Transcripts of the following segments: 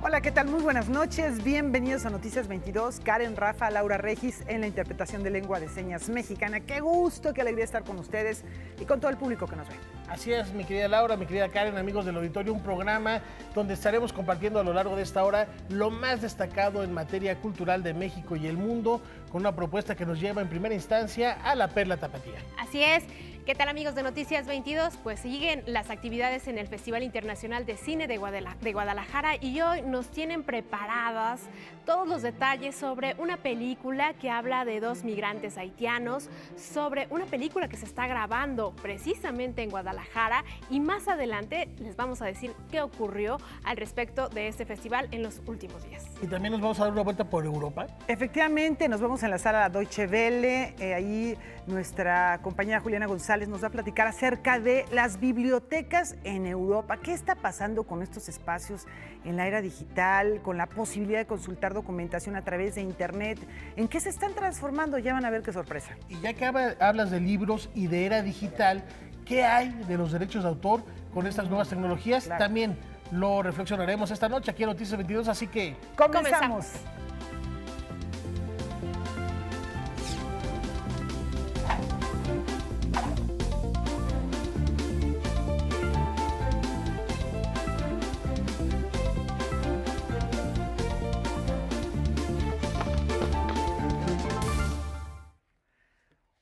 Hola, ¿qué tal? Muy buenas noches. Bienvenidos a Noticias 22. Karen, Rafa, Laura Regis en la interpretación de lengua de señas mexicana. Qué gusto, qué alegría estar con ustedes y con todo el público que nos ve. Así es, mi querida Laura, mi querida Karen, amigos del auditorio, un programa donde estaremos compartiendo a lo largo de esta hora lo más destacado en materia cultural de México y el mundo, con una propuesta que nos lleva en primera instancia a la Perla Tapatía. Así es. ¿Qué tal, amigos de Noticias 22? Pues siguen las actividades en el Festival Internacional de Cine de Guadalajara y hoy nos tienen preparadas todos los detalles sobre una película que habla de dos migrantes haitianos, sobre una película que se está grabando precisamente en Guadalajara y más adelante les vamos a decir qué ocurrió al respecto de este festival en los últimos días. Y también nos vamos a dar una vuelta por Europa. Efectivamente, nos vamos a enlazar a Deutsche Welle. Ahí nuestra compañera Juliana González nos va a platicar acerca de las bibliotecas en Europa. ¿Qué está pasando con estos espacios en la era digital, con la posibilidad de consultar documentación a través de internet? ¿En qué se están transformando? Ya van a ver qué sorpresa. Y ya que hablas de libros y de era digital, ¿qué hay de los derechos de autor con estas nuevas tecnologías? Claro. También lo reflexionaremos esta noche aquí en Noticias 22, así que comenzamos.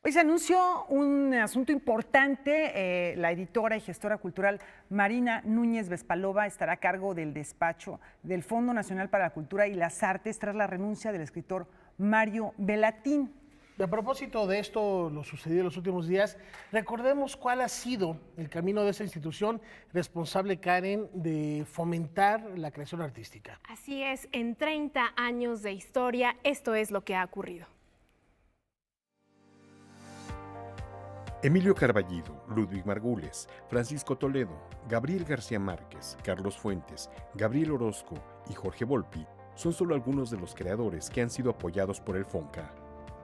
Hoy se anunció un asunto importante. La editora y gestora cultural Marina Núñez Vespalova estará a cargo del despacho del Fondo Nacional para la Cultura y las Artes tras la renuncia del escritor Mario Bellatín. A propósito de esto, lo sucedido en los últimos días, recordemos cuál ha sido el camino de esta institución responsable, Karen, de fomentar la creación artística. Así es, en 30 años de historia, esto es lo que ha ocurrido. Emilio Carballido, Ludwig Margules, Francisco Toledo, Gabriel García Márquez, Carlos Fuentes, Gabriel Orozco y Jorge Volpi son solo algunos de los creadores que han sido apoyados por el FONCA.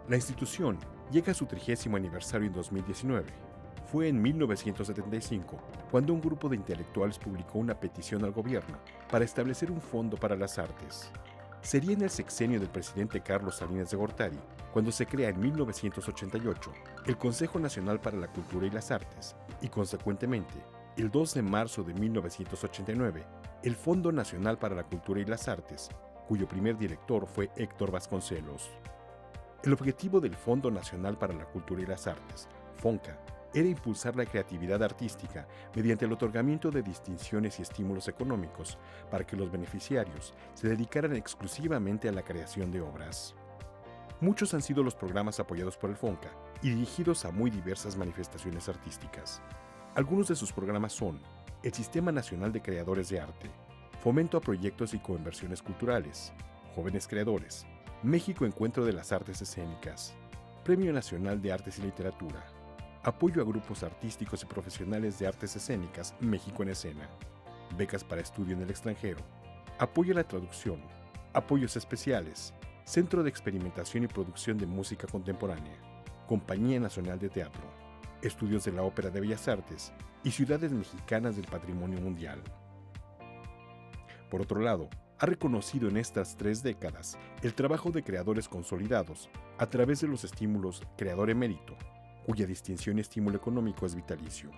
La institución llega a su 30º aniversario en 2019. Fue en 1975 cuando un grupo de intelectuales publicó una petición al gobierno para establecer un fondo para las artes. Sería en el sexenio del presidente Carlos Salinas de Gortari cuando se crea en 1988 el Consejo Nacional para la Cultura y las Artes y, consecuentemente, el 2 de marzo de 1989, el Fondo Nacional para la Cultura y las Artes, cuyo primer director fue Héctor Vasconcelos. El objetivo del Fondo Nacional para la Cultura y las Artes, FONCA, era impulsar la creatividad artística mediante el otorgamiento de distinciones y estímulos económicos para que los beneficiarios se dedicaran exclusivamente a la creación de obras. Muchos han sido los programas apoyados por el FONCA y dirigidos a muy diversas manifestaciones artísticas. Algunos de sus programas son el Sistema Nacional de Creadores de Arte, Fomento a Proyectos y Coinversiones Culturales, Jóvenes Creadores, México Encuentro de las Artes Escénicas, Premio Nacional de Artes y Literatura, Apoyo a Grupos Artísticos y Profesionales de Artes Escénicas México en Escena, Becas para Estudio en el Extranjero, Apoyo a la Traducción, Apoyos Especiales, Centro de Experimentación y Producción de Música Contemporánea, Compañía Nacional de Teatro, Estudios de la Ópera de Bellas Artes y Ciudades Mexicanas del Patrimonio Mundial. Por otro lado, ha reconocido en estas 3 décadas el trabajo de creadores consolidados a través de los estímulos Creador Emérito, cuya distinción y estímulo económico es vitalicio,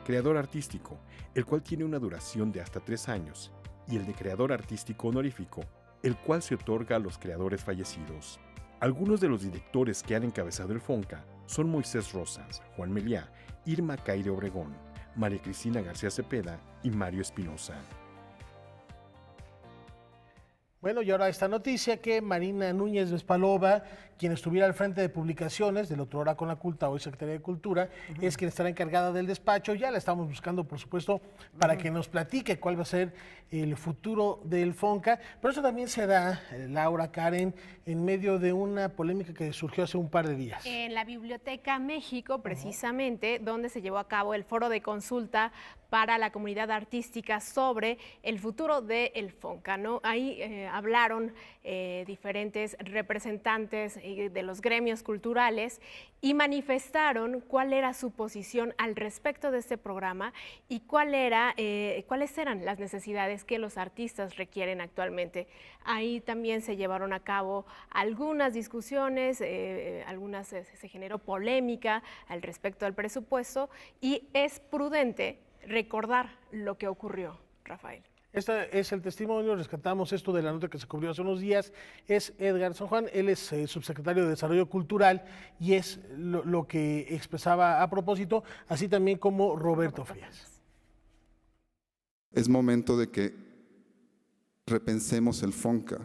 Creador Artístico, el cual tiene una duración de hasta 3 años, y el de Creador Artístico Honorífico, el cual se otorga a los creadores fallecidos. Algunos de los directores que han encabezado el FONCA son Moisés Rosas, Juan Meliá, Irma Caire Obregón, María Cristina García Cepeda y Mario Espinosa. Bueno, y ahora esta noticia que Marina Núñez Vespalova, quien estuviera al frente de publicaciones del otrora Conaculta, hoy Secretaría de Cultura, es quien estará encargada del despacho. Ya la estamos buscando, por supuesto, para que nos platique cuál va a ser el futuro del FONCA. Pero eso también se da, Laura, Karen, en medio de una polémica que surgió hace un par de días. En la Biblioteca México, precisamente, donde se llevó a cabo el foro de consulta para la comunidad artística sobre el futuro del FONCA, ¿no? Ahí hablaron diferentes representantes de los gremios culturales y manifestaron cuál era su posición al respecto de este programa y cuáles eran las necesidades que los artistas requieren actualmente. Ahí también se llevaron a cabo algunas discusiones, algunas se generó polémica al respecto del presupuesto y es prudente recordar lo que ocurrió, Rafael. Este es el testimonio, rescatamos esto de la nota que se cubrió hace unos días, es Edgar San Juan, él es subsecretario de Desarrollo Cultural y es lo que expresaba a propósito, así también como Roberto Frías. Es momento de que repensemos el FONCA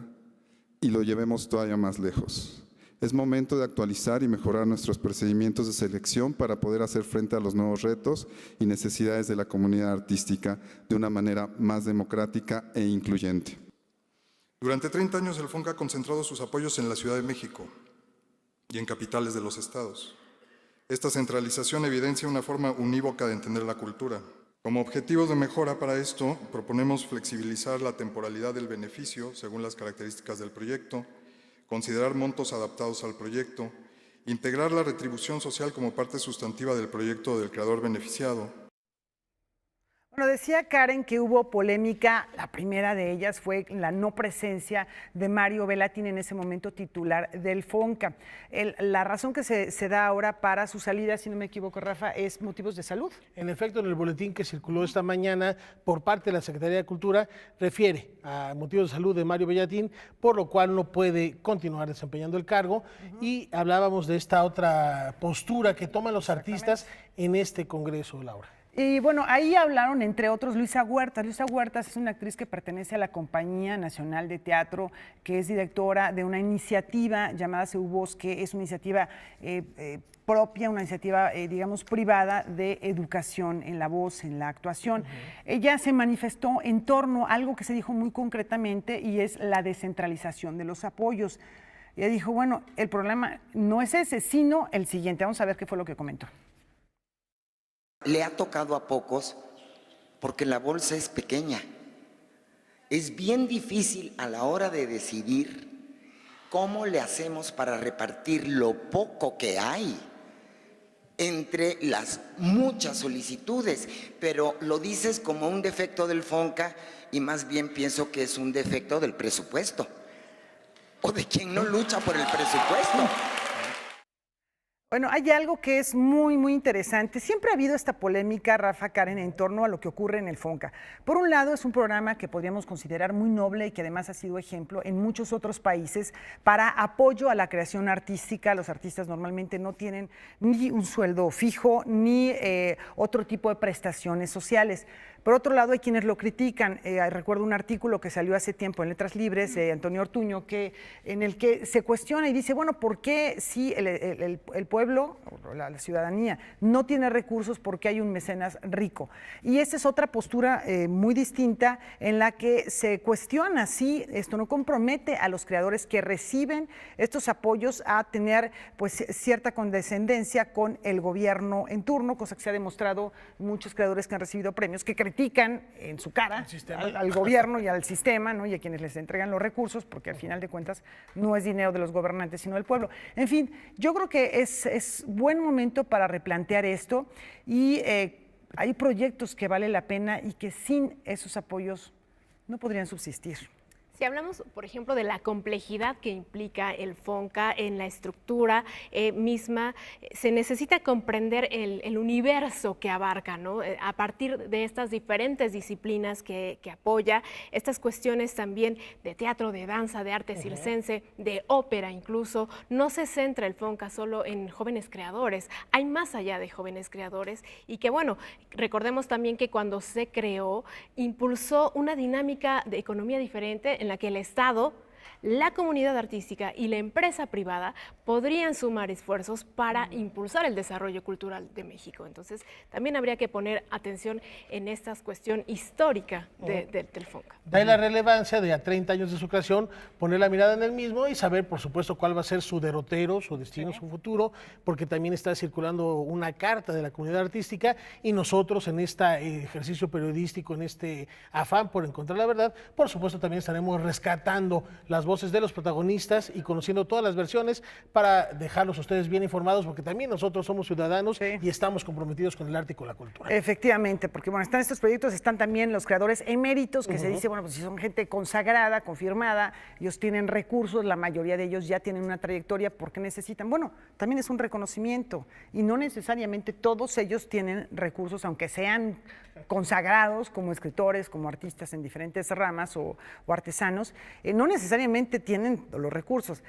y lo llevemos todavía más lejos. Es momento de actualizar y mejorar nuestros procedimientos de selección para poder hacer frente a los nuevos retos y necesidades de la comunidad artística de una manera más democrática e incluyente. Durante 30 años el FONCA ha concentrado sus apoyos en la Ciudad de México y en capitales de los estados. Esta centralización evidencia una forma unívoca de entender la cultura. Como objetivos de mejora para esto, proponemos flexibilizar la temporalidad del beneficio según las características del proyecto, considerar montos adaptados al proyecto, integrar la retribución social como parte sustantiva del proyecto del creador beneficiado. Bueno, decía Karen que hubo polémica, la primera de ellas fue la no presencia de Mario Bellatín, en ese momento titular del FONCA. La razón que se da ahora para su salida, si no me equivoco, Rafa, es motivos de salud. En efecto, en el boletín que circuló esta mañana por parte de la Secretaría de Cultura, refiere a motivos de salud de Mario Bellatín, por lo cual no puede continuar desempeñando el cargo. Y hablábamos de esta otra postura que toman los artistas en este Congreso, Laura. Y bueno, ahí hablaron, entre otros, Luisa Huertas. Luisa Huertas es una actriz que pertenece a la Compañía Nacional de Teatro, que es directora de una iniciativa llamada CEUBOS, que es una iniciativa propia, una iniciativa, digamos, privada de educación en la voz, en la actuación. Ella se manifestó en torno a algo que se dijo muy concretamente y es la descentralización de los apoyos. Ella dijo, bueno, el problema no es ese, sino el siguiente. Vamos a ver qué fue lo que comentó. Le ha tocado a pocos porque la bolsa es pequeña. Es bien difícil a la hora de decidir cómo le hacemos para repartir lo poco que hay entre las muchas solicitudes, pero lo dices como un defecto del FONCA y más bien pienso que es un defecto del presupuesto o de quien no lucha por el presupuesto. Bueno, hay algo que es muy, muy interesante. Siempre ha habido esta polémica, Rafa, Karen, en torno a lo que ocurre en el FONCA. Por un lado, es un programa que podríamos considerar muy noble y que además ha sido ejemplo en muchos otros países para apoyo a la creación artística. Los artistas normalmente no tienen ni un sueldo fijo ni otro tipo de prestaciones sociales. Por otro lado, hay quienes lo critican. Recuerdo un artículo que salió hace tiempo en Letras Libres de Antonio Ortuño, en el que se cuestiona y dice, bueno, ¿por qué si el pueblo, la ciudadanía, no tiene recursos porque hay un mecenas rico? Y esa es otra postura muy distinta en la que se cuestiona si esto no compromete a los creadores que reciben estos apoyos a tener pues cierta condescendencia con el gobierno en turno, cosa que se ha demostrado muchos creadores que han recibido premios que critican en su cara al gobierno y al sistema, ¿no? Y a quienes les entregan los recursos, porque al final de cuentas no es dinero de los gobernantes, sino del pueblo. En fin, yo creo que es buen momento para replantear esto y hay proyectos que vale la pena y que sin esos apoyos no podrían subsistir. Si hablamos, por ejemplo, de la complejidad que implica el FONCA en la estructura misma, se necesita comprender el universo que abarca, ¿no? A partir de estas diferentes disciplinas que apoya, estas cuestiones también de teatro, de danza, de arte circense, de ópera incluso, no se centra el FONCA solo en jóvenes creadores, hay más allá de jóvenes creadores y que, bueno, recordemos también que cuando se creó, impulsó una dinámica de economía diferente en la que el Estado la comunidad artística y la empresa privada podrían sumar esfuerzos para impulsar el desarrollo cultural de México. Entonces, también habría que poner atención en esta cuestión histórica del FONCA. Da la relevancia de a 30 años de su creación, poner la mirada en el mismo y saber, por supuesto, cuál va a ser su derrotero, su destino, su futuro, porque también está circulando una carta de la comunidad artística y nosotros en este ejercicio periodístico, en este afán por encontrar la verdad, por supuesto también estaremos rescatando las voces de los protagonistas y conociendo todas las versiones para dejarlos a ustedes bien informados, porque también nosotros somos ciudadanos y estamos comprometidos con el arte y con la cultura. Efectivamente, porque bueno, están estos proyectos, están también los creadores eméritos, que se dice, bueno, pues si son gente consagrada, confirmada, ellos tienen recursos, la mayoría de ellos ya tienen una trayectoria, ¿por qué necesitan? Bueno, también es un reconocimiento y no necesariamente todos ellos tienen recursos, aunque sean consagrados como escritores, como artistas en diferentes ramas o artesanos, no necesariamente tienen los recursos.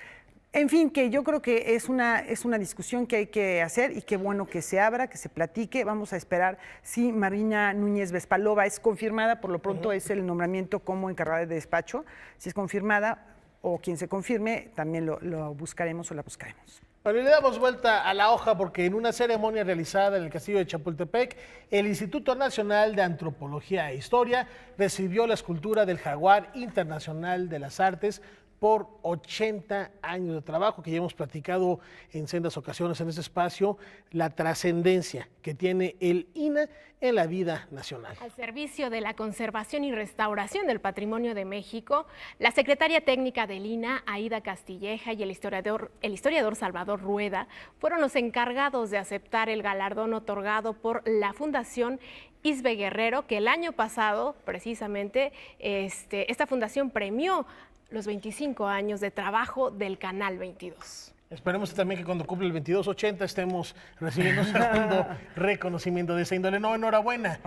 En fin, que yo creo que es una discusión que hay que hacer y qué bueno que se abra, que se platique. Vamos a esperar si Marina Núñez Vespalova es confirmada, por lo pronto es el nombramiento como encargada de despacho. Si es confirmada o quien se confirme, también lo buscaremos o la buscaremos. Bueno, le damos vuelta a la hoja porque en una ceremonia realizada en el castillo de Chapultepec, el Instituto Nacional de Antropología e Historia recibió la escultura del Jaguar Internacional de las Artes por 80 años de trabajo, que ya hemos platicado en sendas ocasiones en este espacio, la trascendencia que tiene el INAH en la vida nacional. Al servicio de la conservación y restauración del patrimonio de México, la secretaria técnica del INAH, Aida Castilleja, y el historiador Salvador Rueda fueron los encargados de aceptar el galardón otorgado por la Fundación Isbe Guerrero, que el año pasado, precisamente, esta fundación premió los 25 años de trabajo del Canal 22. Esperemos también que cuando cumple el 2280 estemos recibiendo un segundo reconocimiento de esa índole. No, enhorabuena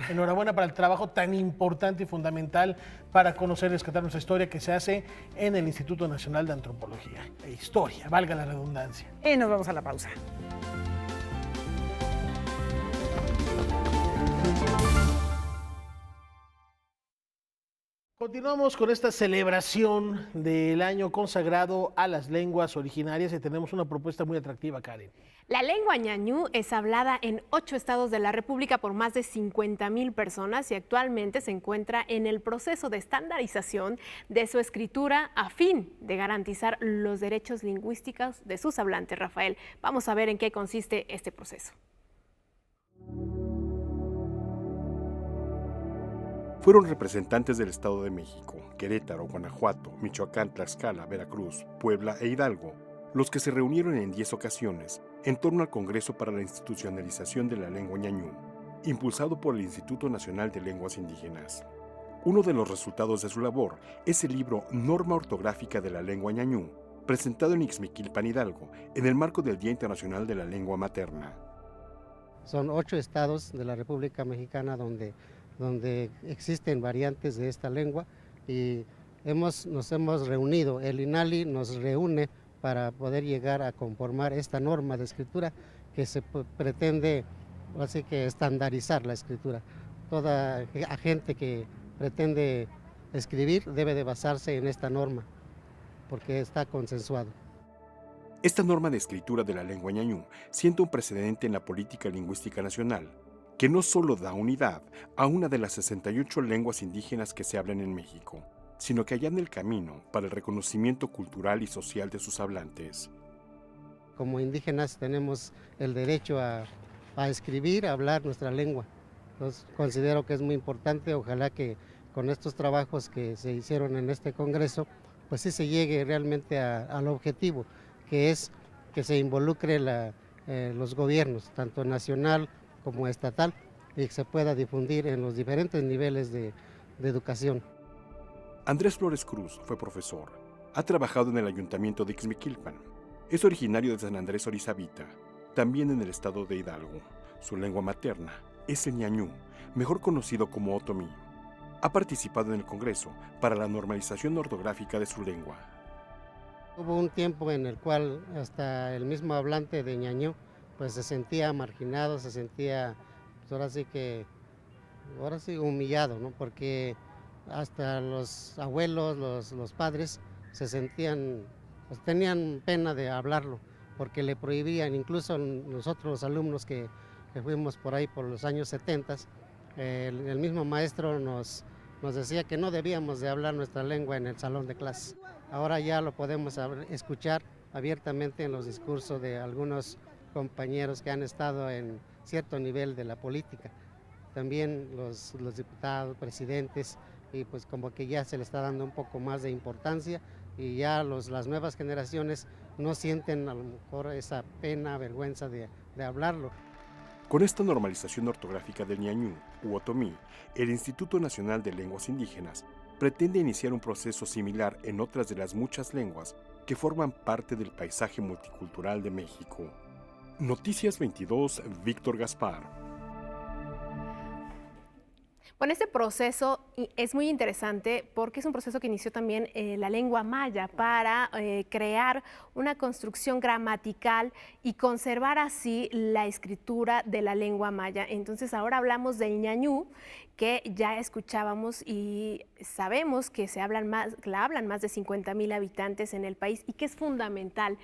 para el trabajo tan importante y fundamental para conocer y rescatar nuestra historia que se hace en el Instituto Nacional de Antropología e Historia, valga la redundancia. Y nos vamos a la pausa. Continuamos con esta celebración del año consagrado a las lenguas originarias y tenemos una propuesta muy atractiva, Karen. La lengua ñañú es hablada en 8 estados de la República por más de 50,000 personas y actualmente se encuentra en el proceso de estandarización de su escritura a fin de garantizar los derechos lingüísticos de sus hablantes. Rafael, vamos a ver en qué consiste este proceso. Fueron representantes del Estado de México, Querétaro, Guanajuato, Michoacán, Tlaxcala, Veracruz, Puebla e Hidalgo, los que se reunieron en 10 ocasiones en torno al Congreso para la Institucionalización de la Lengua ñañú, impulsado por el Instituto Nacional de Lenguas Indígenas. Uno de los resultados de su labor es el libro Norma Ortográfica de la Lengua ñañú, presentado en Ixmiquilpan, Hidalgo, en el marco del Día Internacional de la Lengua Materna. Son 8 estados de la República Mexicana donde existen variantes de esta lengua y nos hemos reunido, el INALI nos reúne para poder llegar a conformar esta norma de escritura que se pretende así que estandarizar la escritura. Toda agente que pretende escribir debe de basarse en esta norma porque está consensuado. Esta norma de escritura de la lengua ñañú sienta un precedente en la política lingüística nacional, que no solo da unidad a una de las 68 lenguas indígenas que se hablan en México, sino que allana el camino para el reconocimiento cultural y social de sus hablantes. Como indígenas tenemos el derecho a escribir, a hablar nuestra lengua. Entonces, considero que es muy importante, ojalá que con estos trabajos que se hicieron en este congreso, pues sí se llegue realmente al objetivo, que es que se involucre los gobiernos, tanto nacional como estatal, y que se pueda difundir en los diferentes niveles de educación. Andrés Flores Cruz fue profesor. Ha trabajado en el Ayuntamiento de Ixmiquilpan. Es originario de San Andrés Orizabita, también en el estado de Hidalgo. Su lengua materna es el ñañú, mejor conocido como otomí. Ha participado en el Congreso para la normalización ortográfica de su lengua. Hubo un tiempo en el cual hasta el mismo hablante de ñañú pues se sentía marginado, se sentía pues ahora sí humillado, ¿no? Porque hasta los abuelos, los padres se sentían, pues, tenían pena de hablarlo, porque le prohibían. Incluso nosotros los alumnos que fuimos por ahí por los años 70, el mismo maestro nos decía que no debíamos de hablar nuestra lengua en el salón de clases. Ahora ya lo podemos escuchar abiertamente en los discursos de algunos compañeros que han estado en cierto nivel de la política. También los diputados, presidentes, y pues como que ya se le está dando un poco más de importancia y ya las nuevas generaciones no sienten a lo mejor esa pena, vergüenza de hablarlo. Con esta normalización ortográfica del ñañú u otomí, el Instituto Nacional de Lenguas Indígenas pretende iniciar un proceso similar en otras de las muchas lenguas que forman parte del paisaje multicultural de México. Noticias 22, Víctor Gaspar. Bueno, este proceso es muy interesante porque es un proceso que inició también la lengua maya para crear una construcción gramatical y conservar así la escritura de la lengua maya. Entonces ahora hablamos del ñañú, que ya escuchábamos y sabemos que la hablan más de 50,000 habitantes en el país y que es fundamental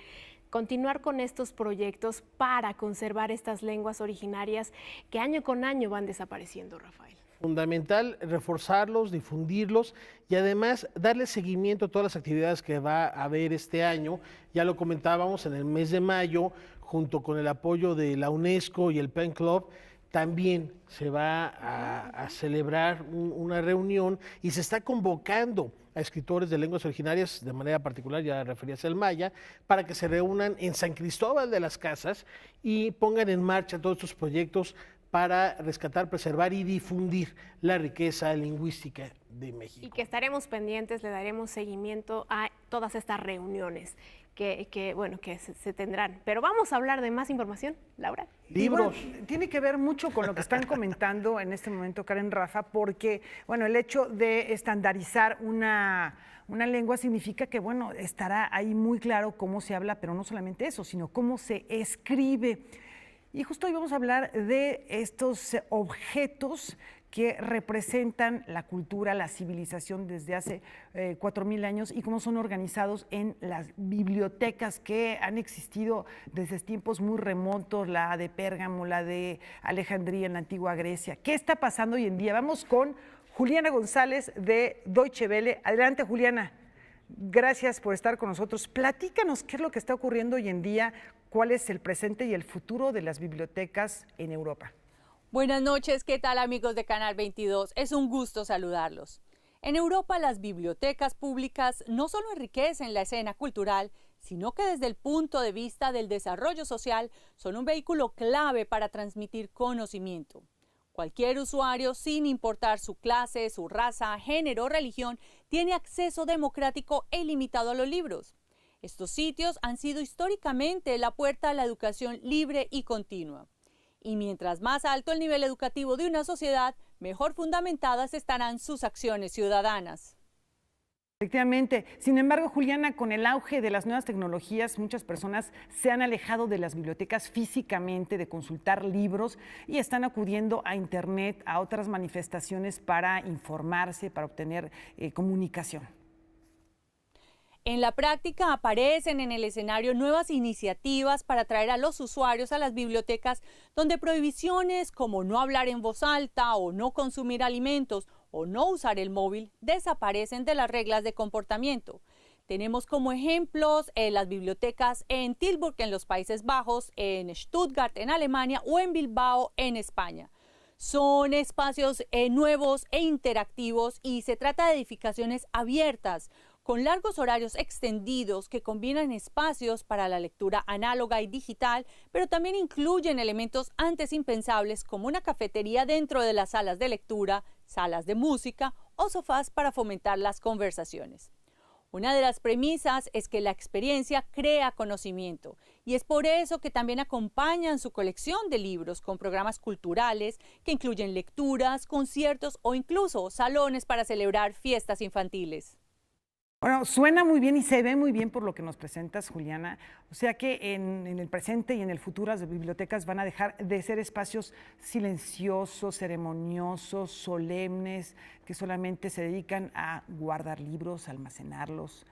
continuar con estos proyectos para conservar estas lenguas originarias que año con año van desapareciendo, Rafael. Fundamental reforzarlos, difundirlos y además darle seguimiento a todas las actividades que va a haber este año. Ya lo comentábamos en el mes de mayo, junto con el apoyo de la UNESCO y el Pen Club, también se va a celebrar una reunión y se está convocando a escritores de lenguas originarias, de manera particular, ya referías al maya, para que se reúnan en San Cristóbal de las Casas y pongan en marcha todos estos proyectos para rescatar, preservar y difundir la riqueza lingüística de México. Y que estaremos pendientes, le daremos seguimiento a todas estas reuniones que se tendrán. Pero vamos a hablar de más información, Laura. Libros. Bueno, tiene que ver mucho con lo que están comentando en este momento, Karen, Rafa, porque bueno, el hecho de estandarizar una lengua significa que bueno, estará ahí muy claro cómo se habla, pero no solamente eso, sino cómo se escribe. Y justo hoy vamos a hablar de estos objetos que representan la cultura, la civilización desde hace 4,000 años y cómo son organizados en las bibliotecas que han existido desde tiempos muy remotos, la de Pérgamo, la de Alejandría en la antigua Grecia. ¿Qué está pasando hoy en día? Vamos con Juliana González de Deutsche Welle. Adelante, Juliana. Gracias por estar con nosotros. Platícanos qué es lo que está ocurriendo hoy en día, cuál es el presente y el futuro de las bibliotecas en Europa. Buenas noches, ¿qué tal amigos de Canal 22? Es un gusto saludarlos. En Europa las bibliotecas públicas no solo enriquecen la escena cultural, sino que desde el punto de vista del desarrollo social son un vehículo clave para transmitir conocimiento. Cualquier usuario, sin importar su clase, su raza, género o religión, tiene acceso democrático e ilimitado a los libros. Estos sitios han sido históricamente la puerta a la educación libre y continua. Y mientras más alto el nivel educativo de una sociedad, mejor fundamentadas estarán sus acciones ciudadanas. Efectivamente. Sin embargo, Juliana, con el auge de las nuevas tecnologías, muchas personas se han alejado de las bibliotecas físicamente, de consultar libros y están acudiendo a Internet, a otras manifestaciones para informarse, para obtener comunicación. En la práctica aparecen en el escenario nuevas iniciativas para atraer a los usuarios a las bibliotecas, donde prohibiciones como no hablar en voz alta o no consumir alimentos o no usar el móvil desaparecen de las reglas de comportamiento. Tenemos como ejemplos las bibliotecas en Tilburg en los Países Bajos, en Stuttgart en Alemania o en Bilbao en España. Son espacios nuevos e interactivos y se trata de edificaciones abiertas, con largos horarios extendidos que combinan espacios para la lectura análoga y digital, pero también incluyen elementos antes impensables como una cafetería dentro de las salas de lectura, salas de música o sofás para fomentar las conversaciones. Una de las premisas es que la experiencia crea conocimiento y es por eso que también acompañan su colección de libros con programas culturales que incluyen lecturas, conciertos o incluso salones para celebrar fiestas infantiles. Bueno, suena muy bien y se ve muy bien por lo que nos presentas, Juliana. O sea que en el presente y en el futuro las bibliotecas van a dejar de ser espacios silenciosos, ceremoniosos, solemnes, que solamente se dedican a guardar libros, a almacenarlos,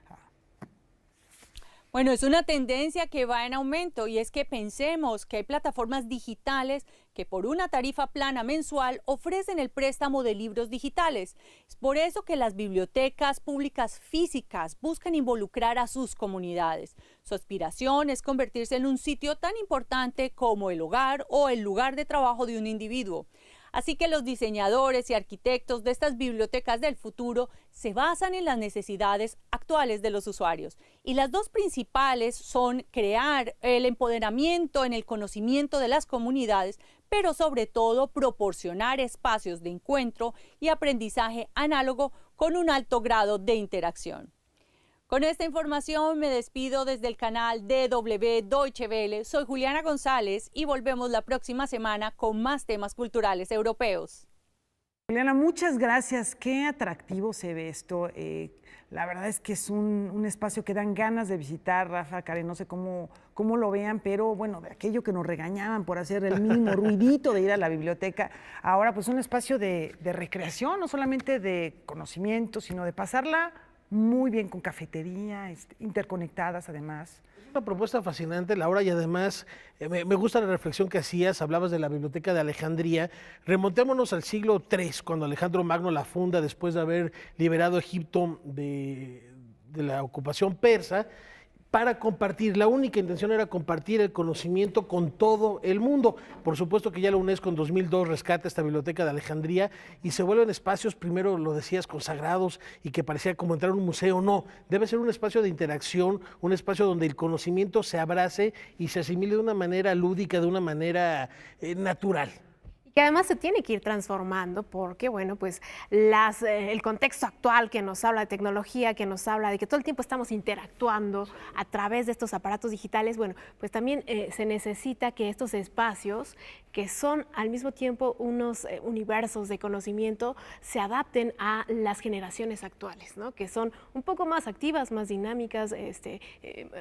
Bueno, es una tendencia que va en aumento y es que pensemos que hay plataformas digitales que por una tarifa plana mensual ofrecen el préstamo de libros digitales. Es por eso que las bibliotecas públicas físicas buscan involucrar a sus comunidades. Su aspiración es convertirse en un sitio tan importante como el hogar o el lugar de trabajo de un individuo. Así que los diseñadores y arquitectos de estas bibliotecas del futuro se basan en las necesidades actuales de los usuarios. Y las dos principales son crear el empoderamiento en el conocimiento de las comunidades, pero sobre todo proporcionar espacios de encuentro y aprendizaje análogo con un alto grado de interacción. Con esta información me despido desde el canal DW Deutsche Welle. Soy Juliana González y volvemos la próxima semana con más temas culturales europeos. Juliana, muchas gracias. Qué atractivo se ve esto. La verdad es que es un espacio que dan ganas de visitar, Rafa, Karen, no sé cómo lo vean, pero bueno, de aquello que nos regañaban por hacer el mínimo ruidito de ir a la biblioteca, ahora pues un espacio de recreación, no solamente de conocimiento, sino de pasarla muy bien con cafetería, interconectadas además. Es una propuesta fascinante, Laura, y además me gusta la reflexión que hacías, hablabas de la Biblioteca de Alejandría. Remontémonos al siglo III, cuando Alejandro Magno la funda después de haber liberado Egipto de la ocupación persa, para compartir. La única intención era compartir el conocimiento con todo el mundo. Por supuesto que ya la UNESCO en 2002 rescata esta Biblioteca de Alejandría y se vuelven espacios, primero lo decías, consagrados y que parecía como entrar a un museo. No, debe ser un espacio de interacción, un espacio donde el conocimiento se abrace y se asimile de una manera lúdica, de una manera natural. Que además se tiene que ir transformando porque, bueno, pues el contexto actual que nos habla de tecnología, que nos habla de que todo el tiempo estamos interactuando a través de estos aparatos digitales, bueno, pues también se necesita que estos espacios, que son al mismo tiempo unos universos de conocimiento, se adapten a las generaciones actuales, ¿no? Que son un poco más activas, más dinámicas,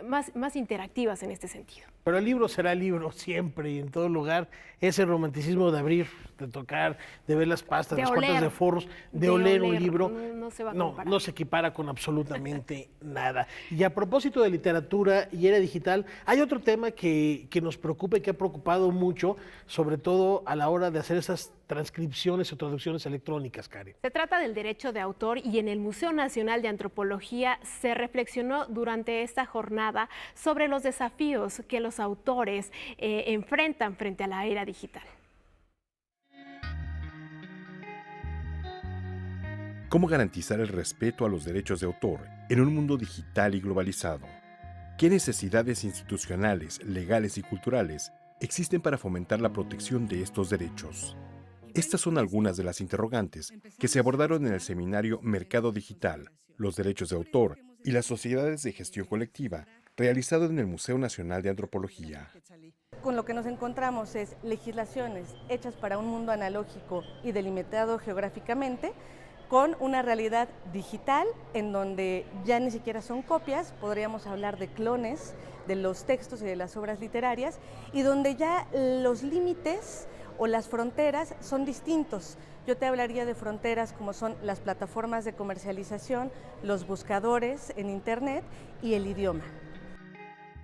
más interactivas en este sentido. Pero el libro será el libro siempre y en todo lugar. Ese romanticismo de abrir, de tocar, de ver las pastas, las cuartas de forros, de oler un libro, no se equipara con absolutamente nada. Y a propósito de literatura y era digital, hay otro tema que nos preocupa y que ha preocupado mucho, sobre todo a la hora de hacer esas transcripciones o traducciones electrónicas, Karen. Se trata del derecho de autor y en el Museo Nacional de Antropología se reflexionó durante esta jornada sobre los desafíos que los autores enfrentan frente a la era digital. ¿Cómo garantizar el respeto a los derechos de autor en un mundo digital y globalizado? ¿Qué necesidades institucionales, legales y culturales existen para fomentar la protección de estos derechos? Estas son algunas de las interrogantes que se abordaron en el seminario Mercado Digital, los derechos de autor y las sociedades de gestión colectiva, realizado en el Museo Nacional de Antropología. Con lo que nos encontramos es legislaciones hechas para un mundo analógico y delimitado geográficamente, con una realidad digital en donde ya ni siquiera son copias, podríamos hablar de clones de los textos y de las obras literarias, y donde ya los límites o las fronteras son distintos. Yo te hablaría de fronteras como son las plataformas de comercialización, los buscadores en Internet y el idioma.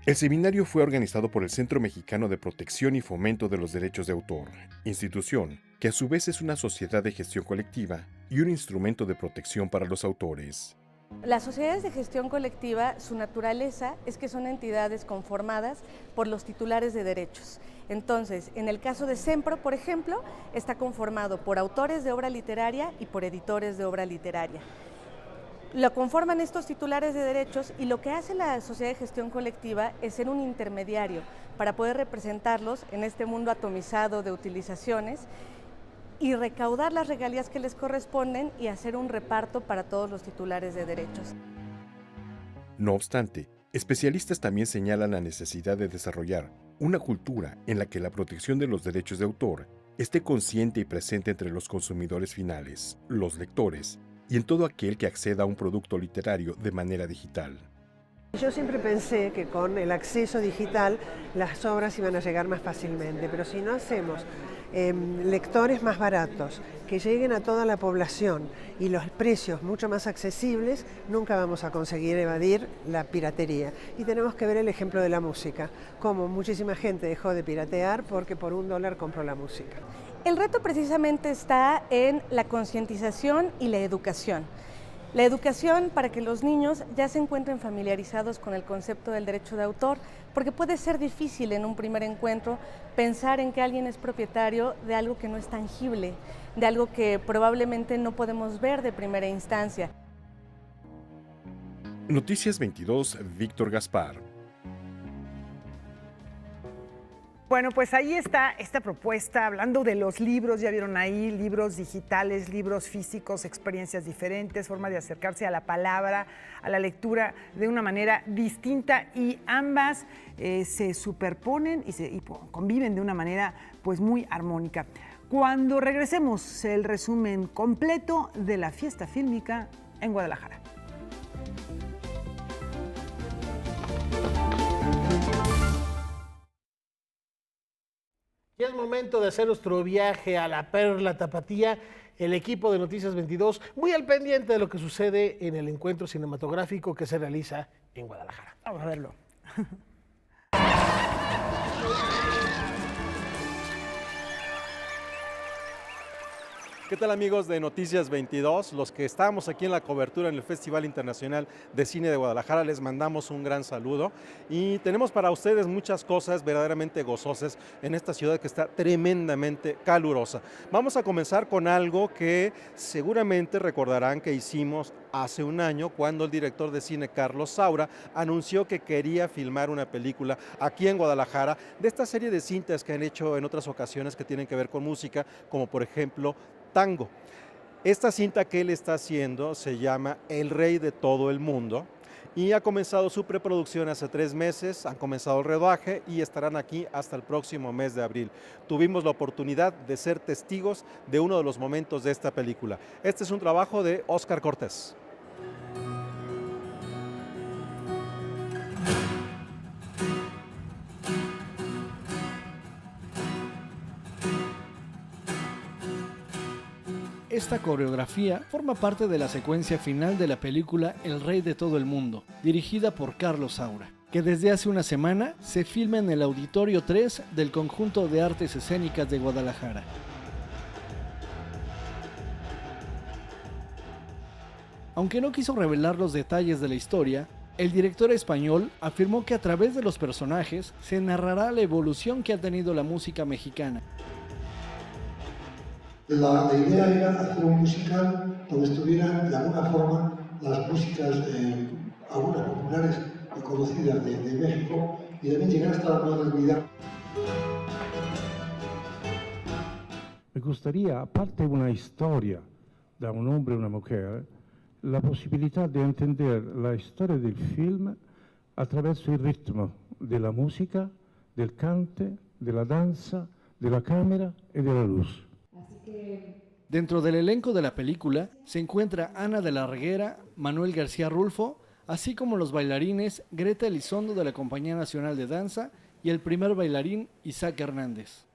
El seminario fue organizado por el Centro Mexicano de Protección y Fomento de los Derechos de Autor, institución que a su vez es una sociedad de gestión colectiva y un instrumento de protección para los autores. Las sociedades de gestión colectiva, su naturaleza es que son entidades conformadas por los titulares de derechos. Entonces, en el caso de SEMPRO, por ejemplo, está conformado por autores de obra literaria y por editores de obra literaria. Lo conforman estos titulares de derechos y lo que hace la sociedad de gestión colectiva es ser un intermediario para poder representarlos en este mundo atomizado de utilizaciones y recaudar las regalías que les corresponden y hacer un reparto para todos los titulares de derechos. No obstante, especialistas también señalan la necesidad de desarrollar una cultura en la que la protección de los derechos de autor esté consciente y presente entre los consumidores finales, los lectores, y en todo aquel que acceda a un producto literario de manera digital. Yo siempre pensé que con el acceso digital las obras iban a llegar más fácilmente, pero si no hacemos lectores más baratos, que lleguen a toda la población y los precios mucho más accesibles, nunca vamos a conseguir evadir la piratería. Y tenemos que ver el ejemplo de la música, como muchísima gente dejó de piratear porque por $1 compró la música. El reto precisamente está en la concientización y la educación. La educación para que los niños ya se encuentren familiarizados con el concepto del derecho de autor, porque puede ser difícil en un primer encuentro pensar en que alguien es propietario de algo que no es tangible, de algo que probablemente no podemos ver de primera instancia. Noticias 22, Víctor Gaspar. Bueno, pues ahí está esta propuesta, hablando de los libros, ya vieron ahí, libros digitales, libros físicos, experiencias diferentes, forma de acercarse a la palabra, a la lectura de una manera distinta, y ambas se superponen y conviven de una manera pues muy armónica. Cuando regresemos, el resumen completo de la fiesta fílmica en Guadalajara. Ya es momento de hacer nuestro viaje a la Perla Tapatía. El equipo de Noticias 22, muy al pendiente de lo que sucede en el encuentro cinematográfico que se realiza en Guadalajara. Vamos a verlo. ¿Qué tal, amigos de Noticias 22? Los que estamos aquí en la cobertura en el Festival Internacional de Cine de Guadalajara, les mandamos un gran saludo y tenemos para ustedes muchas cosas verdaderamente gozosas en esta ciudad que está tremendamente calurosa. Vamos a comenzar con algo que seguramente recordarán que hicimos hace un año, cuando el director de cine Carlos Saura anunció que quería filmar una película aquí en Guadalajara de esta serie de cintas que han hecho en otras ocasiones que tienen que ver con música, como por ejemplo Tango. Esta cinta que él está haciendo se llama El Rey de Todo el Mundo y ha comenzado su preproducción hace 3 meses, han comenzado el rodaje y estarán aquí hasta el próximo mes de abril. Tuvimos la oportunidad de ser testigos de uno de los momentos de esta película. Este es un trabajo de Óscar Cortés. Esta coreografía forma parte de la secuencia final de la película El Rey de Todo el Mundo, dirigida por Carlos Saura, que desde hace una semana se filma en el Auditorio 3 del Conjunto de Artes Escénicas de Guadalajara. Aunque no quiso revelar los detalles de la historia, el director español afirmó que a través de los personajes se narrará la evolución que ha tenido la música mexicana. La idea era hacer un musical donde estuvieran de alguna forma las músicas, algunas populares y conocidas de México, y también llegar hasta la modernidad. Me gustaría, aparte de una historia de un hombre y una mujer, la posibilidad de entender la historia del film a través del ritmo de la música, del cante, de la danza, de la cámara y de la luz. Dentro del elenco de la película se encuentra Ana de la Reguera, Manuel García Rulfo, así como los bailarines Greta Elizondo de la Compañía Nacional de Danza y el primer bailarín Isaac Hernández.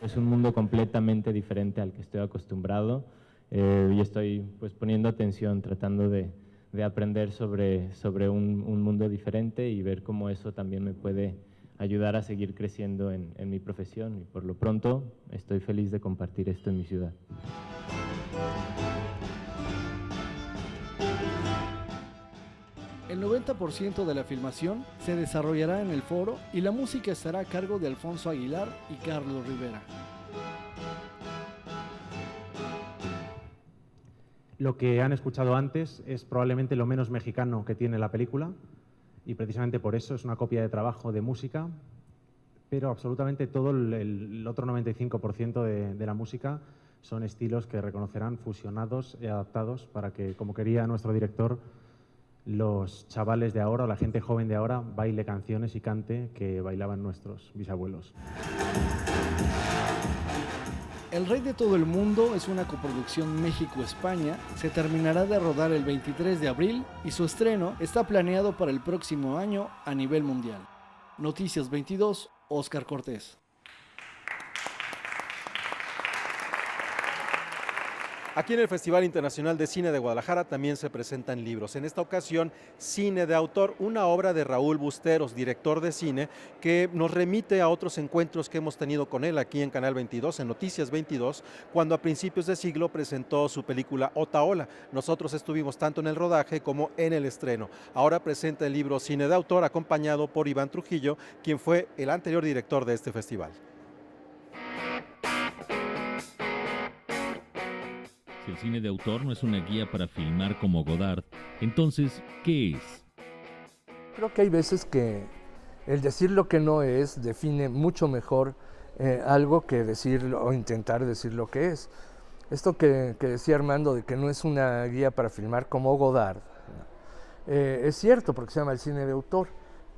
Es un mundo completamente diferente al que estoy acostumbrado y estoy pues poniendo atención, tratando de aprender sobre un mundo diferente y ver cómo eso también me puede ayudar a seguir creciendo en mi profesión, y por lo pronto estoy feliz de compartir esto en mi ciudad. El 90% de la filmación se desarrollará en el foro y la música estará a cargo de Alfonso Aguilar y Carlos Rivera. Lo que han escuchado antes es probablemente lo menos mexicano que tiene la película, y precisamente por eso es una copia de trabajo de música, pero absolutamente todo el otro 95% de la música son estilos que reconocerán fusionados y adaptados para que, como quería nuestro director, los chavales de ahora, la gente joven de ahora, baile canciones y cante que bailaban nuestros bisabuelos. El Rey de todo el mundo es una coproducción México-España, se terminará de rodar el 23 de abril y su estreno está planeado para el próximo año a nivel mundial. Noticias 22, Óscar Cortés. Aquí en el Festival Internacional de Cine de Guadalajara también se presentan libros. En esta ocasión, Cine de Autor, una obra de Raúl Busteros, director de cine, que nos remite a otros encuentros que hemos tenido con él aquí en Canal 22, en Noticias 22, cuando a principios de siglo presentó su película Otaola. Nosotros estuvimos tanto en el rodaje como en el estreno. Ahora presenta el libro Cine de Autor, acompañado por Iván Trujillo, quien fue el anterior director de este festival. Si el cine de autor no es una guía para filmar como Godard, entonces, ¿qué es? Creo que hay veces que el decir lo que no es define mucho mejor algo que decir o intentar decir lo que es. Esto que decía Armando de que no es una guía para filmar como Godard, es cierto porque se llama el cine de autor,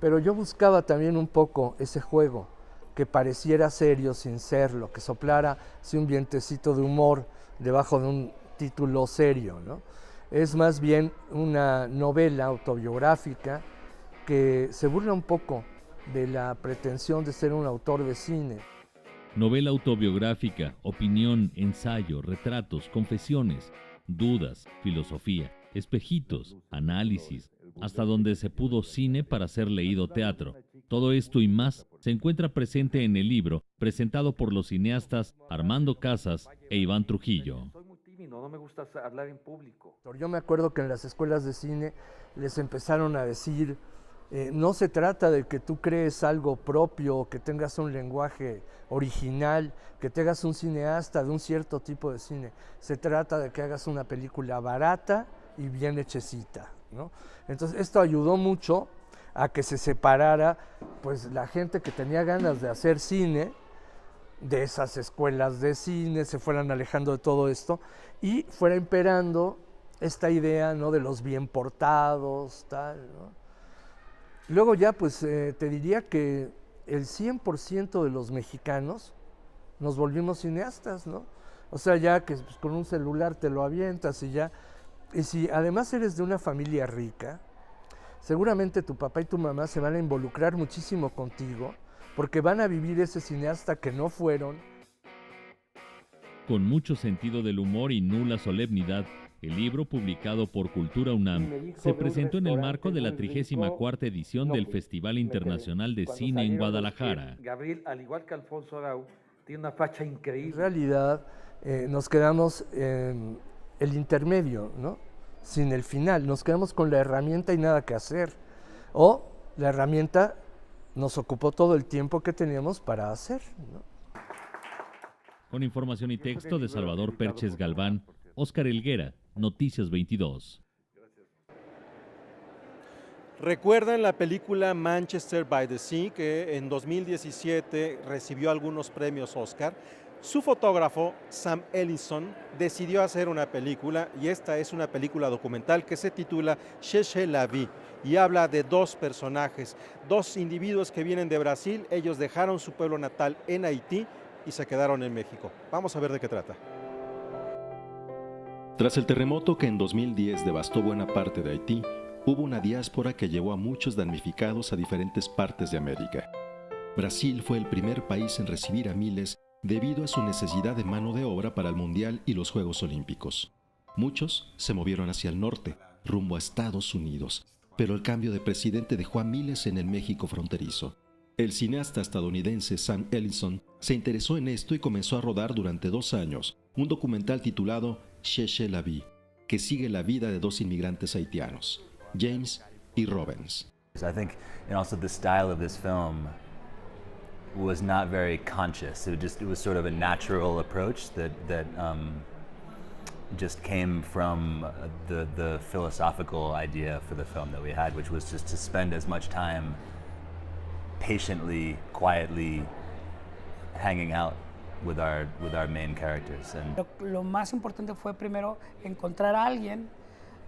pero yo buscaba también un poco ese juego, que pareciera serio sin serlo, que soplara así un vientecito de humor debajo de un título serio, ¿no? Es más bien una novela autobiográfica que se burla un poco de la pretensión de ser un autor de cine. Novela autobiográfica, opinión, ensayo, retratos, confesiones, dudas, filosofía, espejitos, análisis, hasta donde se pudo cine para ser leído teatro. Todo esto y más se encuentra presente en el libro presentado por los cineastas Armando Casas e Iván Trujillo. No me gusta hablar en público. Yo me acuerdo que en las escuelas de cine les empezaron a decir, no se trata de que tú crees algo propio, que tengas un lenguaje original, que te hagas un cineasta de un cierto tipo de cine. Se trata de que hagas una película barata y bien hechecita, ¿no? Entonces esto ayudó mucho a que se separara pues la gente que tenía ganas de hacer cine de esas escuelas de cine, se fueran alejando de todo esto y fuera imperando esta idea, ¿no?, de los bien portados, tal, ¿no? Luego ya pues te diría que el 100% de los mexicanos nos volvimos cineastas, ¿no? O sea, ya que pues, con un celular te lo avientas y ya. Y si además eres de una familia rica, seguramente tu papá y tu mamá se van a involucrar muchísimo contigo porque van a vivir ese cineasta que no fueron. Con mucho sentido del humor y nula solemnidad, el libro publicado por Cultura UNAM se presentó en el marco de la 34ª edición del Festival Internacional de Cine en Guadalajara. Gabriel, al igual que Alfonso Arau, tiene una facha increíble. En realidad nos quedamos en el intermedio, ¿no? Sin el final, nos quedamos con la herramienta y nada que hacer. O la herramienta nos ocupó todo el tiempo que teníamos para hacer, ¿no? Con información y texto de Salvador Perches Galván, Óscar Helguera, Noticias 22. ¿Recuerdan la película Manchester by the Sea, que en 2017 recibió algunos premios Oscar? Su fotógrafo, Sam Ellison, decidió hacer una película, y esta es una película documental que se titula Cherchez la vie, y habla de dos personajes, dos individuos que vienen de Brasil. Ellos dejaron su pueblo natal en Haití y se quedaron en México. Vamos a ver de qué trata. Tras el terremoto que en 2010 devastó buena parte de Haití, hubo una diáspora que llevó a muchos damnificados a diferentes partes de América. Brasil fue el primer país en recibir a miles debido a su necesidad de mano de obra para el Mundial y los Juegos Olímpicos. Muchos se movieron hacia el norte, rumbo a Estados Unidos, pero el cambio de presidente dejó a miles en el México fronterizo. El cineasta estadounidense Sam Ellison se interesó en esto y comenzó a rodar durante 2 años un documental titulado Cherchez la vie, que sigue la vida de dos inmigrantes haitianos, James y Robbins. I think, and also the style of this film was not very conscious. It was sort of a natural approach that just came from the philosophical idea for the film that we had, which was just to spend as much time patiently, quietly hanging out with our main characters. And lo más importante fue primero encontrar a alguien